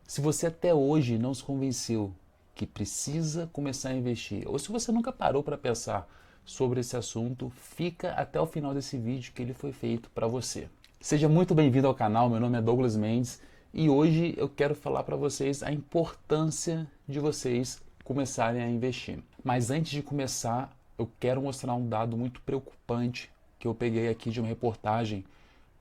Se você até hoje não se convenceu que precisa começar a investir, ou se você nunca parou para pensar sobre esse assunto, fica até o final desse vídeo que ele foi feito para você. Seja muito bem-vindo ao canal, meu nome é Douglas Mendes e hoje eu quero falar para vocês a importância de vocês começarem a investir. Mas antes de começar, eu quero mostrar um dado muito preocupante que eu peguei aqui de uma reportagem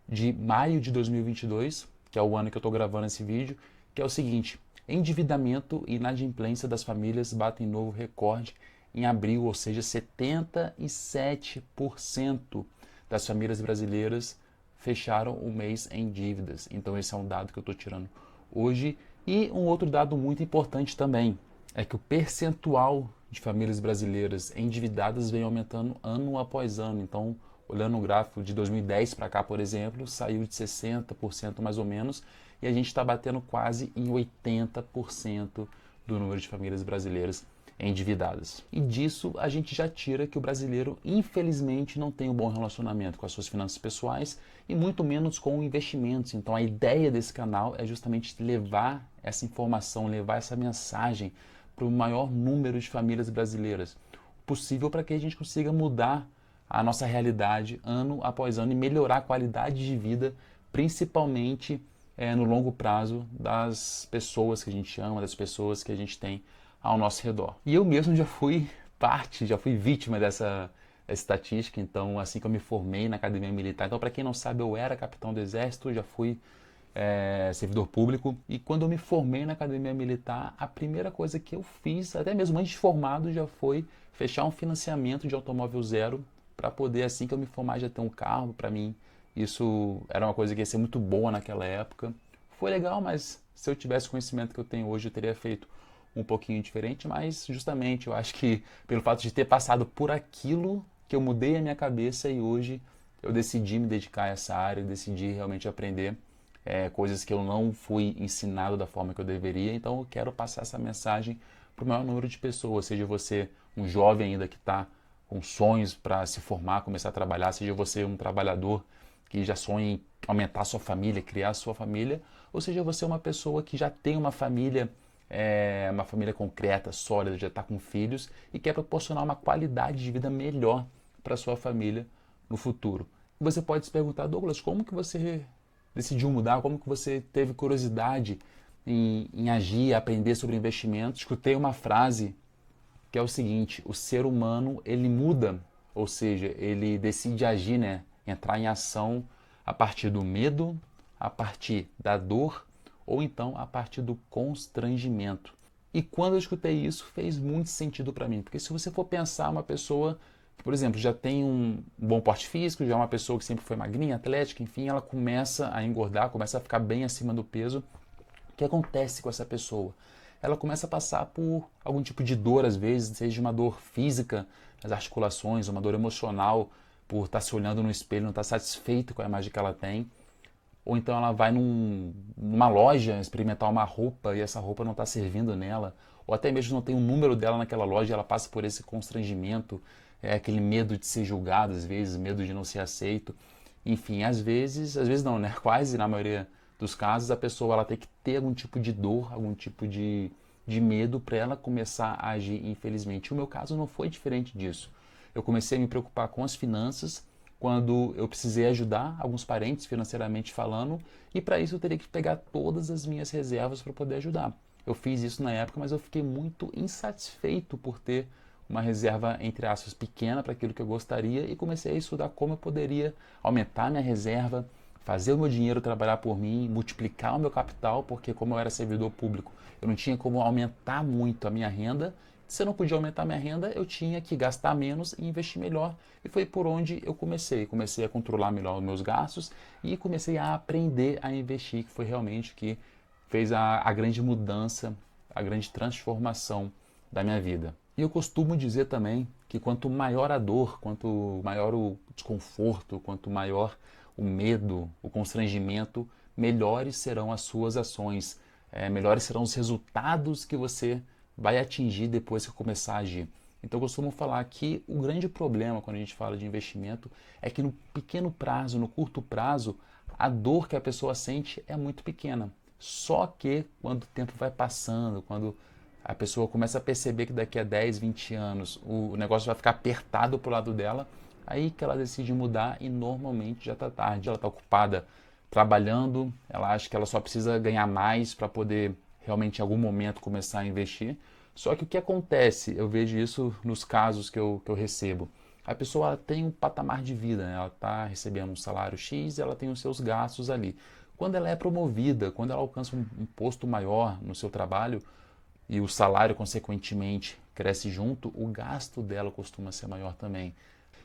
de maio de 2022, que é o ano que eu estou gravando esse vídeo, que é o seguinte: endividamento e inadimplência das famílias batem novo recorde em abril, ou seja, 77% das famílias brasileiras fecharam o mês em dívidas. Então esse é um dado que eu estou tirando hoje. E um outro dado muito importante também é que o percentual de famílias brasileiras endividadas vem aumentando ano após ano. Então, olhando o gráfico de 2010 para cá, por exemplo, saiu de 60% mais ou menos, e a gente está batendo quase em 80% do número de famílias brasileiras endividadas. E disso a gente já tira que o brasileiro, infelizmente, não tem um bom relacionamento com as suas finanças pessoais e muito menos com investimentos. Então a ideia desse canal é justamente levar essa informação, levar essa mensagem para o maior número de famílias brasileiras possível, para que a gente consiga mudar a nossa realidade ano após ano e melhorar a qualidade de vida, principalmente no longo prazo, das pessoas que a gente ama, das pessoas que a gente tem ao nosso redor. E eu mesmo já fui já fui vítima dessa estatística. Então, assim que eu me formei na academia militar, então para quem não sabe, eu era capitão do exército, já fui servidor público, e quando eu me formei na academia militar, a primeira coisa que eu fiz, até mesmo antes de formado, já foi fechar um financiamento de automóvel zero para poder, assim que eu me formar, já ter um carro. Para mim isso era uma coisa que ia ser muito boa naquela época. Foi legal, mas se eu tivesse o conhecimento que eu tenho hoje, eu teria feito um pouquinho diferente. Mas justamente eu acho que pelo fato de ter passado por aquilo, que eu mudei a minha cabeça e hoje eu decidi me dedicar a essa área, decidi realmente aprender coisas que eu não fui ensinado da forma que eu deveria. Então eu quero passar essa mensagem para o maior número de pessoas, seja você um jovem ainda que está com sonhos para se formar, começar a trabalhar, seja você um trabalhador que já sonha em aumentar a sua família, criar a sua família, ou seja você uma pessoa que já tem uma família concreta, sólida, já está com filhos e quer proporcionar uma qualidade de vida melhor para a sua família no futuro. E você pode se perguntar: Douglas, como que você decidiu mudar? Como que você teve curiosidade em agir, aprender sobre investimentos? Escutei uma frase que é o seguinte: o ser humano ele muda, ou seja, ele decide agir, né? Entrar em ação a partir do medo, a partir da dor ou então a partir do constrangimento. E quando eu escutei isso, fez muito sentido para mim, porque se você for pensar, uma pessoa que, por exemplo, já tem um bom porte físico, já é uma pessoa que sempre foi magrinha, atlética, enfim, ela começa a engordar, começa a ficar bem acima do peso. O que acontece com essa pessoa? Ela começa a passar por algum tipo de dor, às vezes, seja uma dor física nas articulações, uma dor emocional por estar se olhando no espelho, não estar satisfeito com a imagem que ela tem. Ou então ela vai numa loja experimentar uma roupa e essa roupa não está servindo nela. Ou até mesmo não tem um número dela naquela loja e ela passa por esse constrangimento, aquele medo de ser julgado, às vezes, medo de não ser aceito. Enfim, às vezes não, né? Quase na maioria dos casos, a pessoa ela tem que ter algum tipo de dor, algum tipo de medo para ela começar a agir, infelizmente. O meu caso não foi diferente disso. Eu comecei a me preocupar com as finanças quando eu precisei ajudar alguns parentes financeiramente falando, e para isso eu teria que pegar todas as minhas reservas para poder ajudar. Eu fiz isso na época, mas eu fiquei muito insatisfeito por ter uma reserva, entre aspas, pequena para aquilo que eu gostaria, e comecei a estudar como eu poderia aumentar minha reserva, fazer o meu dinheiro trabalhar por mim, multiplicar o meu capital, porque como eu era servidor público, eu não tinha como aumentar muito a minha renda. Se eu não podia aumentar minha renda, eu tinha que gastar menos e investir melhor. E foi por onde eu comecei. Comecei a controlar melhor os meus gastos e comecei a aprender a investir, que foi realmente o que fez a grande mudança, a grande transformação da minha vida. E eu costumo dizer também que quanto maior a dor, quanto maior o desconforto, quanto maior o medo, o constrangimento, melhores serão as suas ações, melhores serão os resultados que você vai atingir depois que começar a agir. Então eu costumo falar que o grande problema quando a gente fala de investimento é que no pequeno prazo, no curto prazo, a dor que a pessoa sente é muito pequena. Só que quando o tempo vai passando, quando a pessoa começa a perceber que daqui a 10, 20 anos o negócio vai ficar apertado pro lado dela, aí que ela decide mudar e normalmente já está tarde. Ela está ocupada trabalhando, ela acha que ela só precisa ganhar mais para poder realmente em algum momento começar a investir. Só que o que acontece, eu vejo isso nos casos que eu recebo. A pessoa ela tem um patamar de vida, né? Ela está recebendo um salário X e ela tem os seus gastos ali. Quando ela é promovida, quando ela alcança um posto maior no seu trabalho e o salário, consequentemente, cresce junto, o gasto dela costuma ser maior também.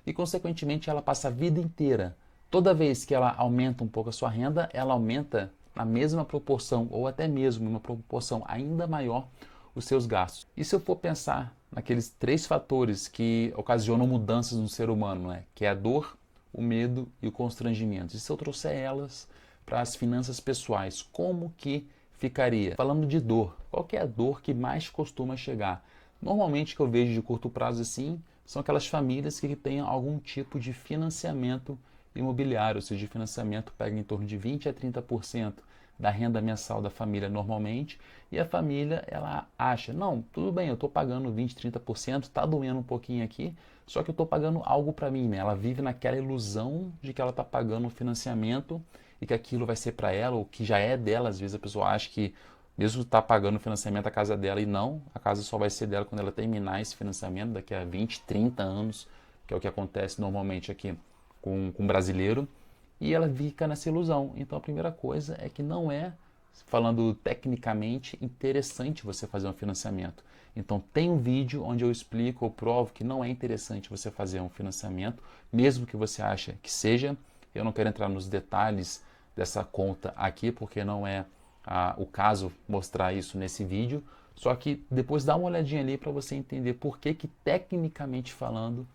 E, consequentemente, ela passa a vida inteira. Toda vez que ela aumenta um pouco a sua renda, ela aumenta na mesma proporção, ou até mesmo em uma proporção ainda maior, os seus gastos. E se eu for pensar naqueles 3 fatores que ocasionam mudanças no ser humano, né? Que é a dor, o medo e o constrangimento. E se eu trouxer elas para as finanças pessoais, como que ficaria? Falando de dor, qual que é a dor que mais costuma chegar? Normalmente que eu vejo de curto prazo assim, são aquelas famílias que têm algum tipo de financiamento imobiliário, ou seja, de financiamento pega em torno de 20 a 30% da renda mensal da família normalmente, e a família ela acha, não, tudo bem, eu estou pagando 20, 30%, está doendo um pouquinho aqui, só que eu estou pagando algo para mim, né? Ela vive naquela ilusão de que ela está pagando um financiamento e que aquilo vai ser para ela, ou que já é dela. Às vezes a pessoa acha que mesmo está pagando o financiamento da casa dela, e não, a casa só vai ser dela quando ela terminar esse financiamento, daqui a 20, 30 anos, que é o que acontece normalmente aqui com o brasileiro, e ela fica nessa ilusão. Então a primeira coisa é que não é, falando tecnicamente, interessante você fazer um financiamento. Então tem um vídeo onde eu explico ou provo que não é interessante você fazer um financiamento, mesmo que você ache que seja. Eu não quero entrar nos detalhes dessa conta aqui, porque não é o caso mostrar isso nesse vídeo. Só que depois dá uma olhadinha ali para você entender por que tecnicamente falando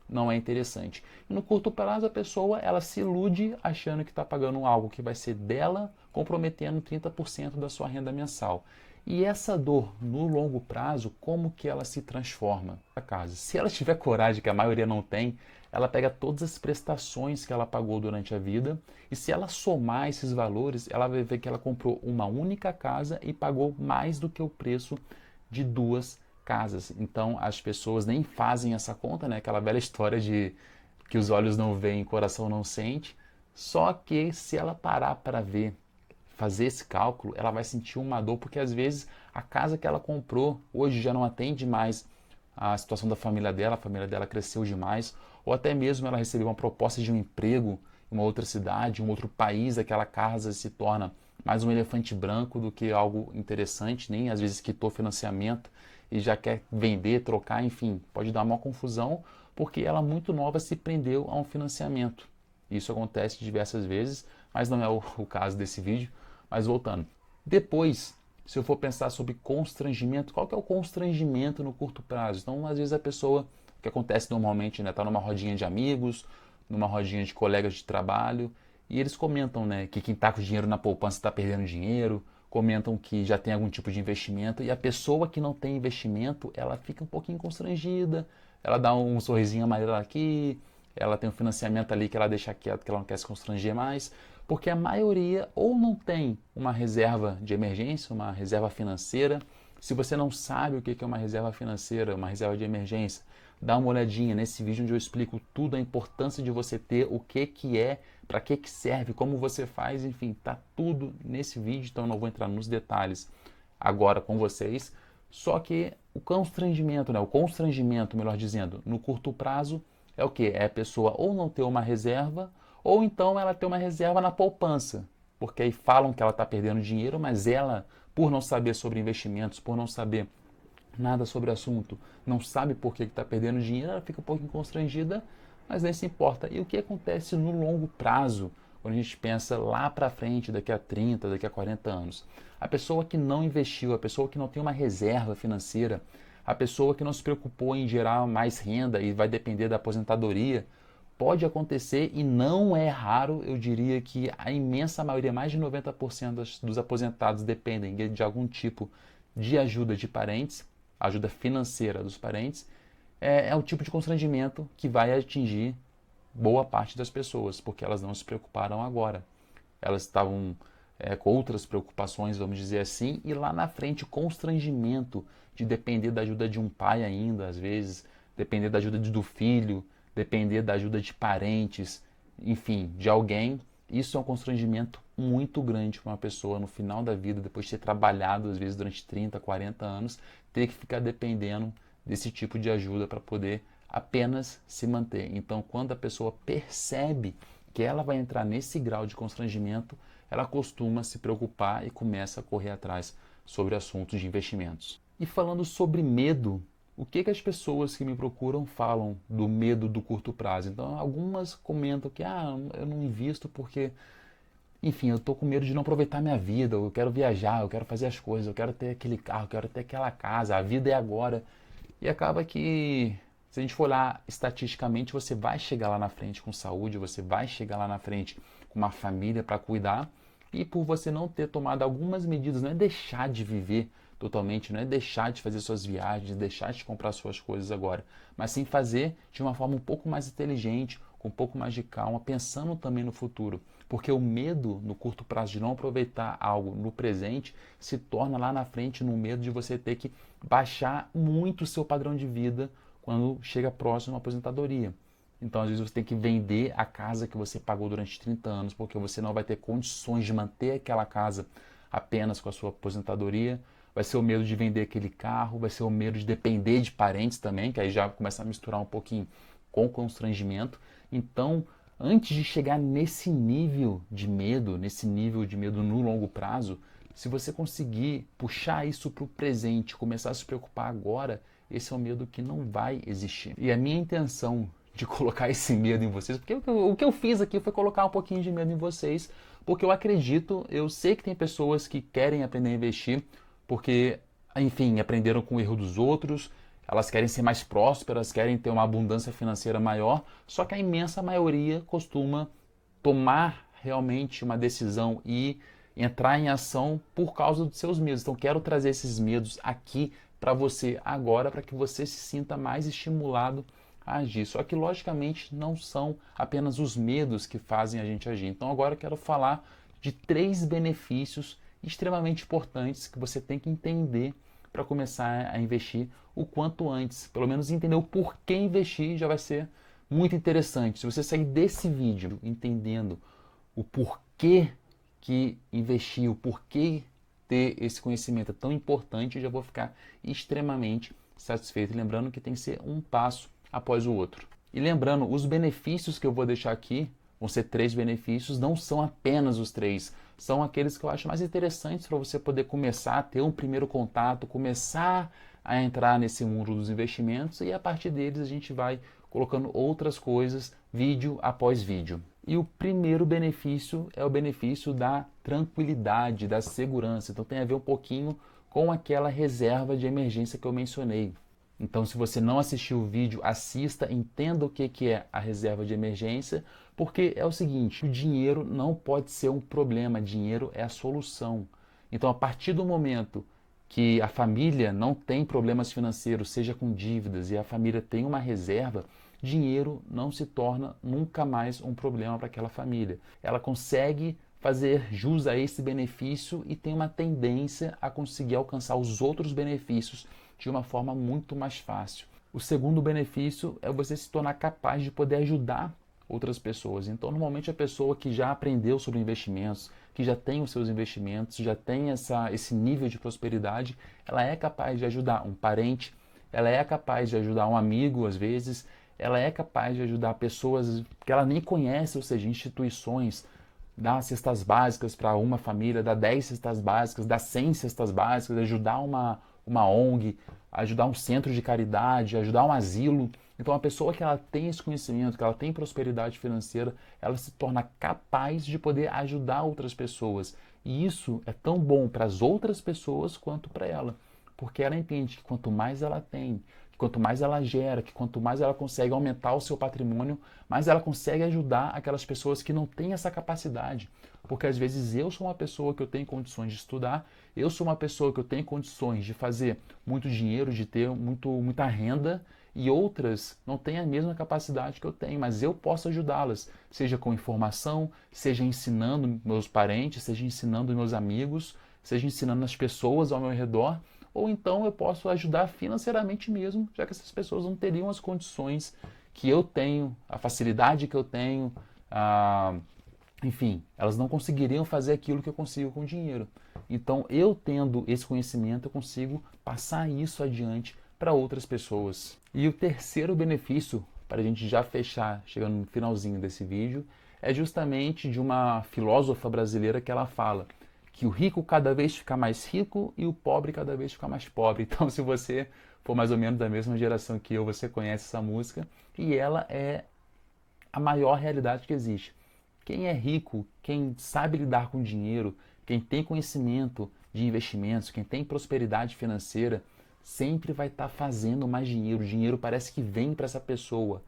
não é interessante. E no curto prazo a pessoa ela se ilude achando que está pagando algo que vai ser dela, comprometendo 30% da sua renda mensal. E essa dor no longo prazo, como que ela se transforma? Se ela tiver coragem, que a maioria não tem, ela pega todas as prestações que ela pagou durante a vida, e se ela somar esses valores, ela vai ver que ela comprou uma única casa e pagou mais do que o preço de 2 casas. Então as pessoas nem fazem essa conta, né? Aquela velha história de que os olhos não veem, o coração não sente. Só que se ela parar para ver, fazer esse cálculo, ela vai sentir uma dor, porque às vezes a casa que ela comprou hoje já não atende mais a situação da família dela, a família dela cresceu demais, ou até mesmo ela recebeu uma proposta de um emprego em uma outra cidade, em um outro país, aquela casa se torna mais um elefante branco do que algo interessante, nem às vezes quitou financiamento e já quer vender, trocar, enfim, pode dar uma confusão, porque ela muito nova se prendeu a um financiamento. Isso acontece diversas vezes, mas não é o caso desse vídeo. Mas voltando. Depois, se eu for pensar sobre constrangimento, qual que é o constrangimento no curto prazo? Então, às vezes a pessoa, o que acontece normalmente, né, está numa rodinha de amigos, numa rodinha de colegas de trabalho, e eles comentam, né, que quem está com dinheiro na poupança está perdendo dinheiro, comentam que já tem algum tipo de investimento, e a pessoa que não tem investimento, ela fica um pouquinho constrangida, ela dá um sorrisinho amarelo aqui, ela tem um financiamento ali que ela deixa quieto, que ela não quer se constranger mais, porque a maioria ou não tem uma reserva de emergência, uma reserva financeira. Se você não sabe o que é uma reserva financeira, uma reserva de emergência, dá uma olhadinha nesse vídeo onde eu explico tudo, a importância de você ter, o que é, para que serve, como você faz, enfim, tá tudo nesse vídeo, então eu não vou entrar nos detalhes agora com vocês. Só que o constrangimento, né, melhor dizendo, no curto prazo é o que? É a pessoa ou não ter uma reserva, ou então ela ter uma reserva na poupança, porque aí falam que ela está perdendo dinheiro, mas ela, por não saber sobre investimentos, por não saber nada sobre o assunto, não sabe por que está perdendo dinheiro, ela fica um pouco constrangida, mas nem se importa. E o que acontece no longo prazo, quando a gente pensa lá para frente, daqui a 30, daqui a 40 anos? A pessoa que não investiu, a pessoa que não tem uma reserva financeira, a pessoa que não se preocupou em gerar mais renda e vai depender da aposentadoria, pode acontecer, e não é raro, eu diria que a imensa maioria, mais de 90% dos aposentados dependem de algum tipo de ajuda de parentes, ajuda financeira dos parentes, é o tipo de constrangimento que vai atingir boa parte das pessoas, porque elas não se preocuparam agora. Elas estavam com outras preocupações, vamos dizer assim, e lá na frente constrangimento de depender da ajuda de um pai ainda, às vezes, depender da ajuda do filho, depender da ajuda de parentes, enfim, de alguém. Isso é um constrangimento muito grande para uma pessoa no final da vida, depois de ter trabalhado, às vezes, durante 30, 40 anos, ter que ficar dependendo desse tipo de ajuda para poder apenas se manter. Então, quando a pessoa percebe que ela vai entrar nesse grau de constrangimento, ela costuma se preocupar e começa a correr atrás sobre assuntos de investimentos. E falando sobre medo, o que as pessoas que me procuram falam do medo do curto prazo? Então, algumas comentam que eu não invisto porque, enfim, eu estou com medo de não aproveitar minha vida, eu quero viajar, eu quero fazer as coisas, eu quero ter aquele carro, eu quero ter aquela casa, a vida é agora. E acaba que, se a gente for olhar estatisticamente, você vai chegar lá na frente com saúde, você vai chegar lá na frente com uma família para cuidar, e por você não ter tomado algumas medidas, não é deixar de viver totalmente, não é deixar de fazer suas viagens, deixar de comprar suas coisas agora, mas sim fazer de uma forma um pouco mais inteligente, com um pouco mais de calma, pensando também no futuro. Porque o medo no curto prazo de não aproveitar algo no presente se torna lá na frente no medo de você ter que baixar muito o seu padrão de vida quando chega próximo à aposentadoria. Então, às vezes, você tem que vender a casa que você pagou durante 30 anos, porque você não vai ter condições de manter aquela casa apenas com a sua aposentadoria. Vai ser o medo de vender aquele carro, vai ser o medo de depender de parentes também, que aí já começa a misturar um pouquinho com constrangimento. Então, antes de chegar nesse nível de medo no longo prazo, se você conseguir puxar isso para o presente, começar a se preocupar agora, esse é um medo que não vai existir. E a minha intenção de colocar esse medo em vocês, porque o que eu fiz aqui foi colocar um pouquinho de medo em vocês, porque eu acredito, eu sei que tem pessoas que querem aprender a investir, porque, enfim, aprenderam com o erro dos outros, elas querem ser mais prósperas, querem ter uma abundância financeira maior, só que a imensa maioria costuma tomar realmente uma decisão e entrar em ação por causa dos seus medos. Então, quero trazer esses medos aqui para você agora, para que você se sinta mais estimulado a agir. Só que, logicamente, não são apenas os medos que fazem a gente agir. Então, agora eu quero falar de 3 benefícios extremamente importantes que você tem que entender para começar a investir o quanto antes. Pelo menos entender o porquê investir já vai ser muito interessante. Se você sair desse vídeo entendendo o porquê que investir, o porquê ter esse conhecimento é tão importante, eu já vou ficar extremamente satisfeito. Lembrando que tem que ser um passo após o outro. E lembrando, os benefícios que eu vou deixar aqui vão ser 3 benefícios, não são apenas os 3, são aqueles que eu acho mais interessantes para você poder começar a ter um primeiro contato, começar a entrar nesse mundo dos investimentos e a partir deles a gente vai colocando outras coisas, vídeo após vídeo. E o primeiro benefício é o benefício da tranquilidade, da segurança. Então tem a ver um pouquinho com aquela reserva de emergência que eu mencionei. Então, se você não assistiu o vídeo, assista, entenda o que é a reserva de emergência, porque é o seguinte, o dinheiro não pode ser um problema, dinheiro é a solução. Então, a partir do momento que a família não tem problemas financeiros, seja com dívidas, e a família tem uma reserva, dinheiro não se torna nunca mais um problema para aquela família. Ela consegue fazer jus a esse benefício e tem uma tendência a conseguir alcançar os outros benefícios de uma forma muito mais fácil. O segundo benefício é você se tornar capaz de poder ajudar outras pessoas. Então, normalmente a pessoa que já aprendeu sobre investimentos, que já tem os seus investimentos, já tem esse nível de prosperidade, ela é capaz de ajudar um parente, ela é capaz de ajudar um amigo, às vezes, ela é capaz de ajudar pessoas que ela nem conhece, ou seja, instituições, dar cestas básicas para uma família, dar 10 cestas básicas, dar 100 cestas básicas, ajudar uma ONG, ajudar um centro de caridade, ajudar um asilo. Então, a pessoa que ela tem esse conhecimento, que ela tem prosperidade financeira, ela se torna capaz de poder ajudar outras pessoas. E isso é tão bom para as outras pessoas quanto para ela, porque ela entende que quanto mais ela tem, que quanto mais ela gera, que quanto mais ela consegue aumentar o seu patrimônio, mais ela consegue ajudar aquelas pessoas que não têm essa capacidade. Porque às vezes eu sou uma pessoa que eu tenho condições de estudar, eu sou uma pessoa que eu tenho condições de fazer muito dinheiro, de ter muita renda, e outras não têm a mesma capacidade que eu tenho, mas eu posso ajudá-las, seja com informação, seja ensinando meus parentes, seja ensinando meus amigos, seja ensinando as pessoas ao meu redor, ou então eu posso ajudar financeiramente mesmo, já que essas pessoas não teriam as condições que eu tenho, a facilidade que eu tenho, enfim, elas não conseguiriam fazer aquilo que eu consigo com dinheiro. Então, eu tendo esse conhecimento, eu consigo passar isso adiante para outras pessoas. E o terceiro benefício, para a gente já fechar, chegando no finalzinho desse vídeo, é justamente de uma filósofa brasileira que ela fala que o rico cada vez fica mais rico e o pobre cada vez fica mais pobre. Então, se você for mais ou menos da mesma geração que eu, você conhece essa música, e ela é a maior realidade que existe. Quem é rico, quem sabe lidar com dinheiro, quem tem conhecimento de investimentos, quem tem prosperidade financeira, sempre vai estar fazendo mais dinheiro. O dinheiro parece que vem para essa pessoa.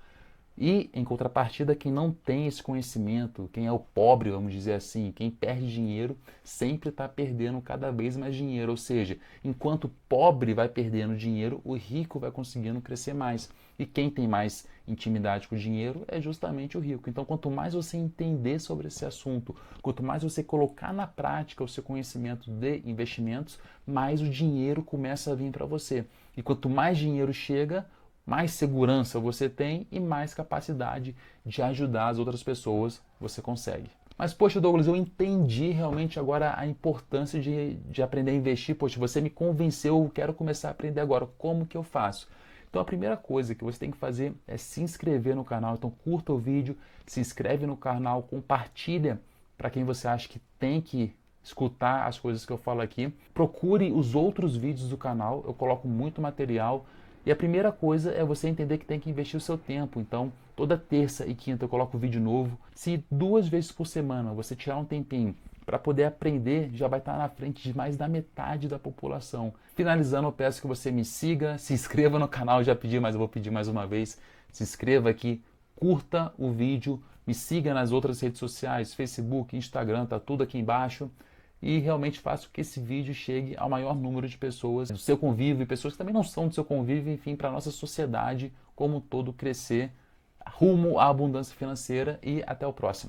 E, em contrapartida, quem não tem esse conhecimento, quem é o pobre, vamos dizer assim, quem perde dinheiro, sempre está perdendo cada vez mais dinheiro. Ou seja, enquanto o pobre vai perdendo dinheiro, o rico vai conseguindo crescer mais. E quem tem mais intimidade com o dinheiro é justamente o rico. Então, quanto mais você entender sobre esse assunto, quanto mais você colocar na prática o seu conhecimento de investimentos, mais o dinheiro começa a vir para você. E quanto mais dinheiro chega, mais segurança você tem e mais capacidade de ajudar as outras pessoas você consegue. Mas, poxa, Douglas, eu entendi realmente agora a importância de aprender a investir. Poxa, você me convenceu, eu quero começar a aprender agora. Como que eu faço? Então, a primeira coisa que você tem que fazer é se inscrever no canal. Então, curta o vídeo, se inscreve no canal, compartilha para quem você acha que tem que escutar as coisas que eu falo aqui. Procure os outros vídeos do canal, eu coloco muito material. E a primeira coisa é você entender que tem que investir o seu tempo. Então, toda terça e quinta eu coloco vídeo novo. Se 2 vezes por semana você tirar um tempinho para poder aprender, já vai estar na frente de mais da metade da população. Finalizando, eu peço que você me siga, se inscreva no canal, já pedi, mas eu vou pedir mais uma vez. Se inscreva aqui, curta o vídeo, me siga nas outras redes sociais, Facebook, Instagram, tá tudo aqui embaixo. E realmente faço que esse vídeo chegue ao maior número de pessoas do seu convívio e pessoas que também não são do seu convívio, enfim, para a nossa sociedade como um todo crescer rumo à abundância financeira e até o próximo.